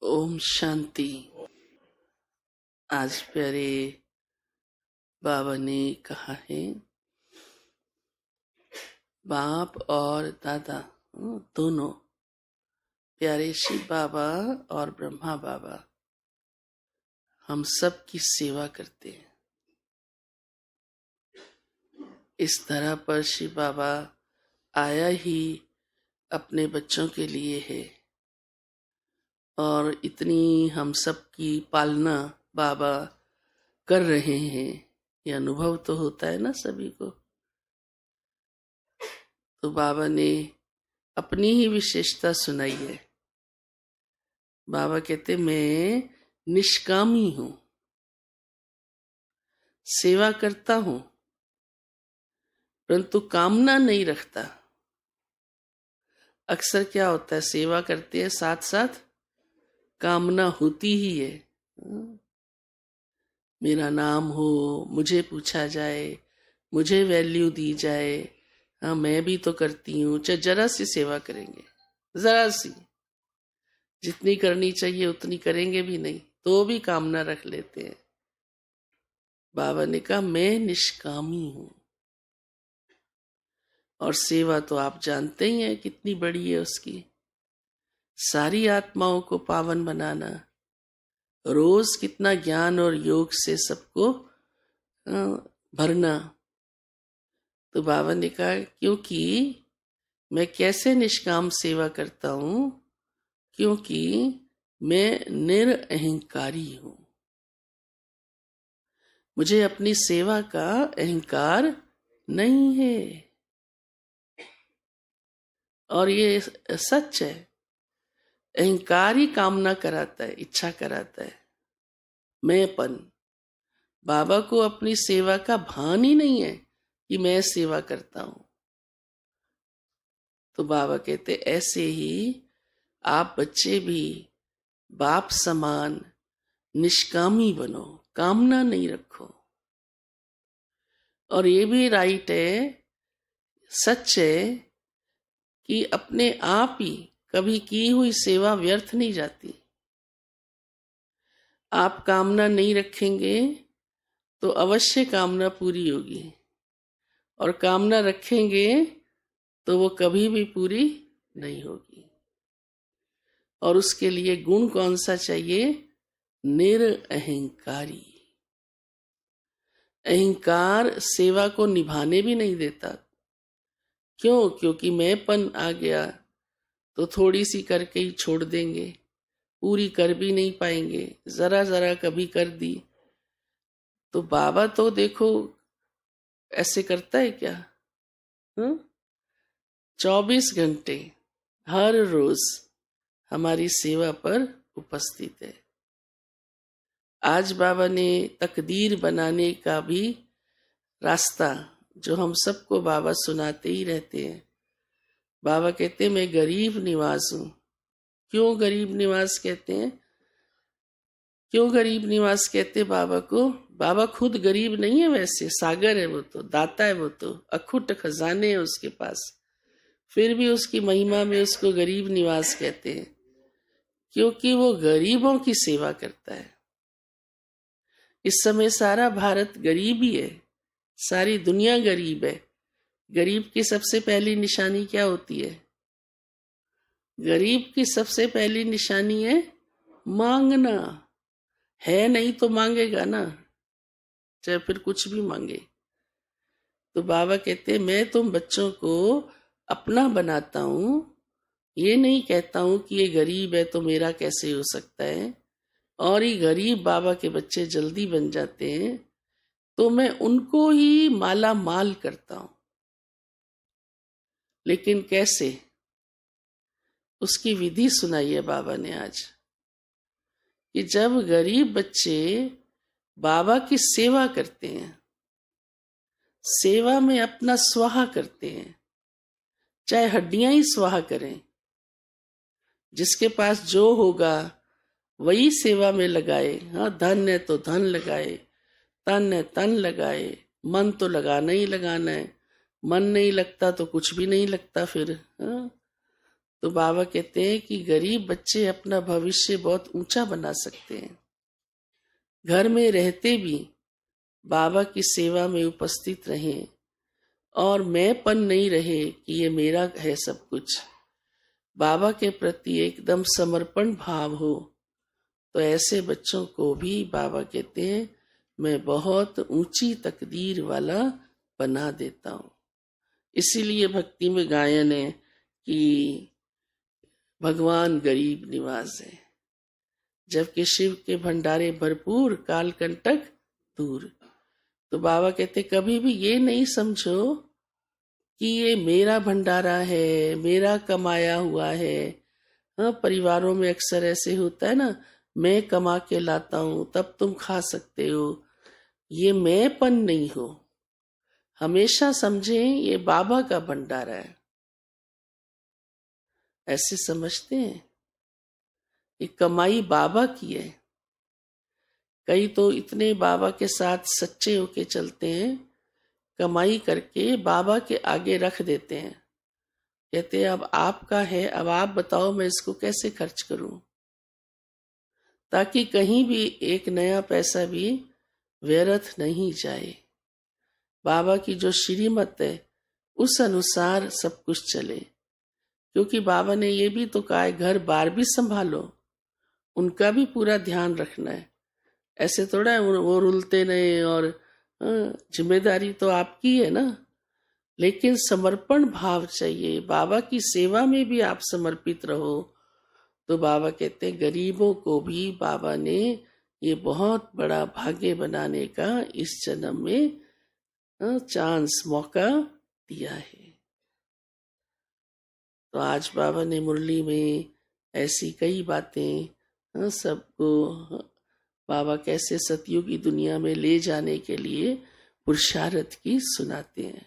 ओम शांति। आज प्यारे बाबा ने कहा है, बाप और दादा दोनों प्यारे शिव बाबा और ब्रह्मा बाबा हम सब की सेवा करते हैं। इस धरा पर शिव बाबा आया ही अपने बच्चों के लिए है और इतनी हम सब की पालना बाबा कर रहे हैं। ये अनुभव तो होता है ना सभी को। तो बाबा ने अपनी ही विशेषता सुनाई है। बाबा कहते मैं निष्कामी हूं, सेवा करता हूं, परंतु कामना नहीं रखता। अक्सर क्या होता है, सेवा करते हैं साथ साथ कामना होती ही है। मेरा नाम हो, मुझे पूछा जाए, मुझे वैल्यू दी जाए। हाँ, मैं भी तो करती हूँ। जरा सी सेवा करेंगे, जरा सी, जितनी करनी चाहिए उतनी करेंगे भी नहीं, तो भी कामना रख लेते हैं। बाबा ने कहा मैं निष्कामी हूं। और सेवा तो आप जानते ही हैं कितनी बड़ी है उसकी। सारी आत्माओं को पावन बनाना, रोज कितना ज्ञान और योग से सबको भरना। तो बाबा ने कहा क्योंकि मैं कैसे निष्काम सेवा करता हूं, क्योंकि मैं निरअहंकारी हूं। मुझे अपनी सेवा का अहंकार नहीं है। और ये सच है। अहंकार ही कामना कराता है, इच्छा कराता है, मैंपन। बाबा को अपनी सेवा का भान ही नहीं है कि मैं सेवा करता हूं। तो बाबा कहते ऐसे ही आप बच्चे भी बाप समान निष्कामी बनो, कामना नहीं रखो। और ये भी राइट है, सच है कि अपने आप ही कभी की हुई सेवा व्यर्थ नहीं जाती। आप कामना नहीं रखेंगे तो अवश्य कामना पूरी होगी, और कामना रखेंगे तो वो कभी भी पूरी नहीं होगी। और उसके लिए गुण कौन सा चाहिए? निरअहंकारी। अहंकार सेवा को निभाने भी नहीं देता। क्यों? क्योंकि मैंपन आ गया तो थोड़ी सी करके ही छोड़ देंगे, पूरी कर भी नहीं पाएंगे, जरा जरा कभी कर दी। तो बाबा तो देखो ऐसे करता है क्या? 24 घंटे हर रोज हमारी सेवा पर उपस्थित है। आज बाबा ने तकदीर बनाने का भी रास्ता, जो हम सबको बाबा सुनाते ही रहते हैं। बाबा कहते हैं मैं गरीब निवास हूं। क्यों गरीब निवास कहते हैं? क्यों गरीब निवास कहते बाबा को? बाबा खुद गरीब नहीं है, वैसे सागर है वो तो, दाता है वो तो, अखुट खजाने हैं उसके पास। फिर भी उसकी महिमा में उसको गरीब निवास कहते हैं, क्योंकि वो गरीबों की सेवा करता है। इस समय सारा भारत गरीब ही है, सारी दुनिया गरीब है। गरीब की सबसे पहली निशानी क्या होती है? गरीब की सबसे पहली निशानी है मांगना। है नहीं तो मांगेगा ना, चाहे फिर कुछ भी मांगे। तो बाबा कहते मैं तुम बच्चों को अपना बनाता हूं, ये नहीं कहता हूं कि ये गरीब है तो मेरा कैसे हो सकता है। और ये गरीब बाबा के बच्चे जल्दी बन जाते हैं, तो मैं उनको ही माला माल करता हूं। लेकिन कैसे? उसकी विधि सुनाई है बाबा ने आज, कि जब गरीब बच्चे बाबा की सेवा करते हैं, सेवा में अपना स्वाहा करते हैं, चाहे हड्डियां ही स्वाहा करें, जिसके पास जो होगा वही सेवा में लगाए। हाँ, धन है तो धन लगाए, तन है तन लगाए, मन तो लगाना ही लगाना है। मन नहीं लगता तो कुछ भी नहीं लगता फिर। हाँ, तो बाबा कहते हैं कि गरीब बच्चे अपना भविष्य बहुत ऊंचा बना सकते हैं। घर में रहते भी बाबा की सेवा में उपस्थित रहें और मैंपन नहीं रहे कि ये मेरा है सब कुछ, बाबा के प्रति एकदम समर्पण भाव हो, तो ऐसे बच्चों को भी बाबा कहते हैं मैं बहुत ऊंची तकदीर वाला बना देता हूँ। इसीलिए भक्ति में गायन है कि भगवान गरीब निवास है, जबकि शिव के भंडारे भरपूर, कालकंटक दूर। तो बाबा कहते कभी भी ये नहीं समझो कि ये मेरा भंडारा है, मेरा कमाया हुआ है। हाँ, परिवारों में अक्सर ऐसे होता है ना, मैं कमा के लाता हूं तब तुम खा सकते हो। ये मैंपन नहीं हो, हमेशा समझें ये बाबा का भंडारा है। ऐसे समझते हैं ये कमाई बाबा की है। कई तो इतने बाबा के साथ सच्चे होके चलते हैं, कमाई करके बाबा के आगे रख देते हैं, कहते हैं अब आपका है, अब आप बताओ मैं इसको कैसे खर्च करूं, ताकि कहीं भी एक नया पैसा भी व्यर्थ नहीं जाए। बाबा की जो श्रीमत है उस अनुसार सब कुछ चले, क्योंकि बाबा ने ये भी तो कहा है घर बार भी संभालो, उनका भी पूरा ध्यान रखना है। ऐसे थोड़ा है वो रुलते नहीं, और जिम्मेदारी तो आपकी है ना, लेकिन समर्पण भाव चाहिए। बाबा की सेवा में भी आप समर्पित रहो। तो बाबा कहते हैं गरीबों को भी बाबा ने ये बहुत बड़ा भाग्य बनाने का इस जन्म में चांस, मौका दिया है। तो आज बाबा ने मुरली में ऐसी कई बातें सबको बाबा कैसे सतयुगी दुनिया में ले जाने के लिए पुरुषार्थ की सुनाते हैं।